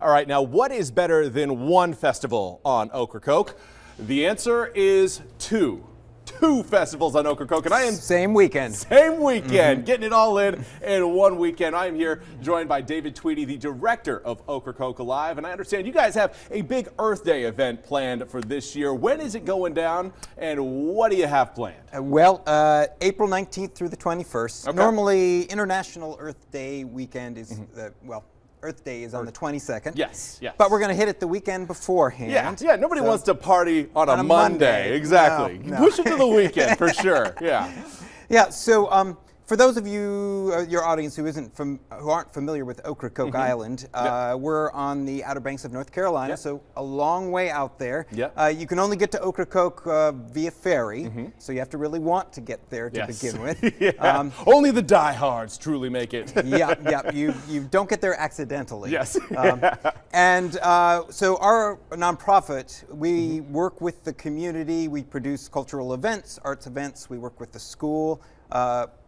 All right, now what is better than one festival on Ocracoke? The answer is two. Two festivals on Ocracoke, and I am same weekend, getting it all in one weekend. I am here joined by David Tweedy, the director of Ocracoke Alive, and I understand you guys have a big Earth Day event planned for this year. When is it going down, and what do you have planned? April 19th through the 21st. Okay. Normally, International Earth Day weekend is Earth Day is on the 22nd. Yes, yes. But we're going to hit it the weekend beforehand. Yeah. Nobody wants to party on a Monday. Exactly. No. Push it to the weekend for sure. Yeah. Yeah. So for those of you, your audience who aren't familiar with Ocracoke Island, we're on the Outer Banks of North Carolina, so a long way out there. You can only get to Ocracoke via ferry, so you have to really want to get there to begin with. Only the diehards truly make it. You don't get there accidentally. Yes. And so our nonprofit, we work with the community. We produce cultural events, arts events. We work with the school.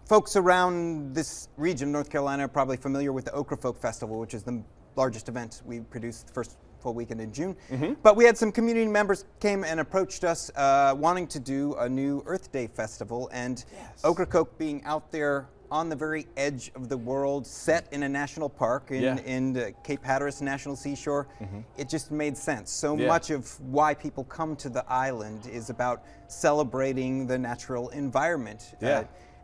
Folks around this region, North Carolina, are probably familiar with the Ocracoke Festival, which is the largest event we produce the first full weekend in June. But we had some community members came and approached us wanting to do a new Earth Day festival, and Ocracoke being out there on the very edge of the world, set in a national park in the Cape Hatteras National Seashore, it just made sense. So much of why people come to the island is about celebrating the natural environment.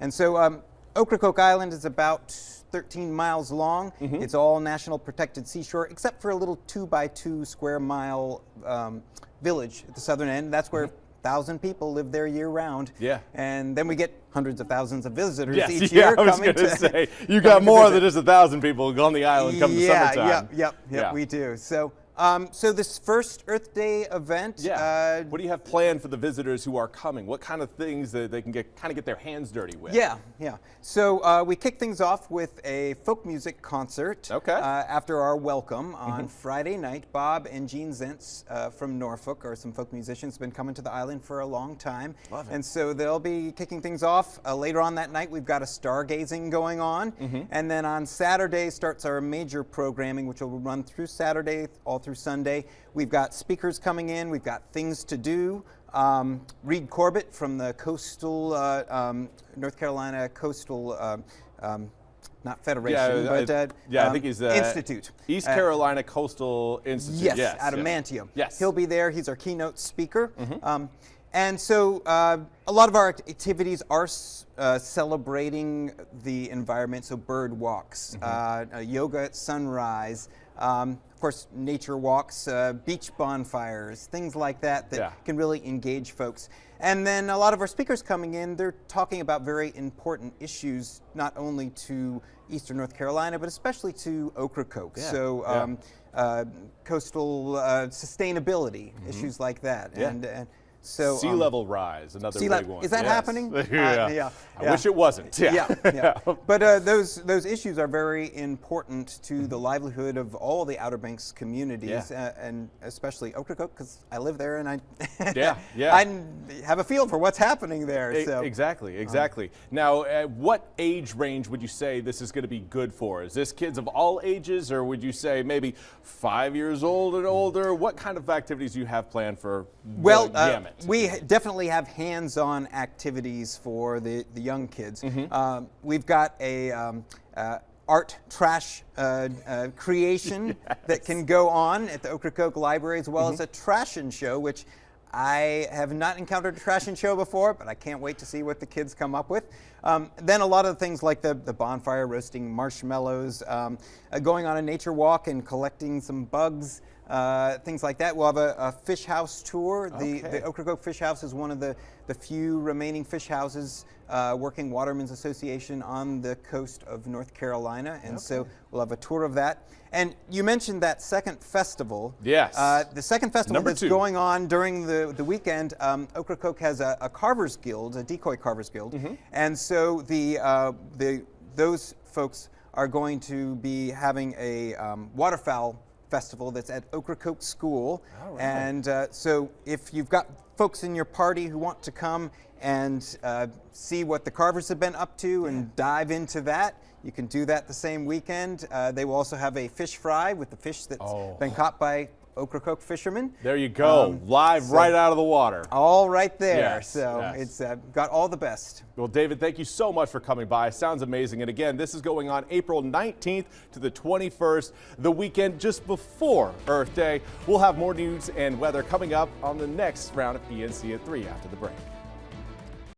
And so Ocracoke Island is about 13 miles long. It's all national protected seashore, except for a little 2x2 square mile village at the southern end. That's where 1,000 people live there year round. And then we get hundreds of thousands of visitors each year. I was going to say, you got more than just 1,000 people on the island come to summertime. We do. So this first Earth Day event. What do you have planned for the visitors who are coming? What kind of things that they can get their hands dirty with? So we kick things off with a folk music concert after our welcome on Friday night. Bob and Jean Zentz from Norfolk are some folk musicians, been coming to the island for a long time. And so they'll be kicking things off. Later on that night, we've got a stargazing going on. And then on Saturday starts our major programming, which will run through Saturday, all through Sunday. We've got speakers coming in. We've got things to do. Reed Corbett from the coastal North Carolina Coastal not Federation, but I think he's Institute. East Carolina Coastal Institute. Yes, out of Mantium. Yes. He'll be there. He's our keynote speaker. And so a lot of our activities are celebrating the environment, so bird walks, yoga at sunrise, of course, nature walks, beach bonfires, things like that can really engage folks. And then a lot of our speakers coming in, they're talking about very important issues, not only to Eastern North Carolina, but especially to Ocracoke. So coastal sustainability, issues like that. And so sea level rise, another big one. Is that happening? I wish it wasn't. But those issues are very important to the livelihood of all the Outer Banks communities, and especially Ocracoke, because I live there and I I have a feel for what's happening there. So. Exactly. Now, what age range would you say this is going to be good for? Is this kids of all ages, or would you say maybe 5 years old and older? What kind of activities do you have planned for the gamut? We definitely have hands-on activities for the young kids. We've got a art trash creation that can go on at the Ocracoke Library, as well as a trash-in show, which I have not encountered a trash-in show before, but I can't wait to see what the kids come up with. Then a lot of things like the bonfire, roasting marshmallows, going on a nature walk and collecting some bugs, things like that. We'll have a fish house tour. The Ocracoke Fish House is one of the few remaining fish houses working Watermen's Association on the coast of North Carolina, and so we'll have a tour of that. And you mentioned that second festival. Yes. The second festival that's going on during the weekend, Ocracoke has a Carvers Guild, a decoy Carvers Guild, and so those folks are going to be having a waterfowl festival that's at Ocracoke School. And so if you've got folks in your party who want to come and see what the carvers have been up to and dive into that, You can do that the same weekend. They will also have a fish fry with the fish that's been caught by Ocracoke fishermen. There you go, live right out of the water. All right there. Yes, so yes. it's got all the best. Well, David, thank you so much for coming by. Sounds amazing. And again, this is going on April 19th to the 21st, the weekend just before Earth Day. We'll have more news and weather coming up on the next round of ENC at 3 after the break.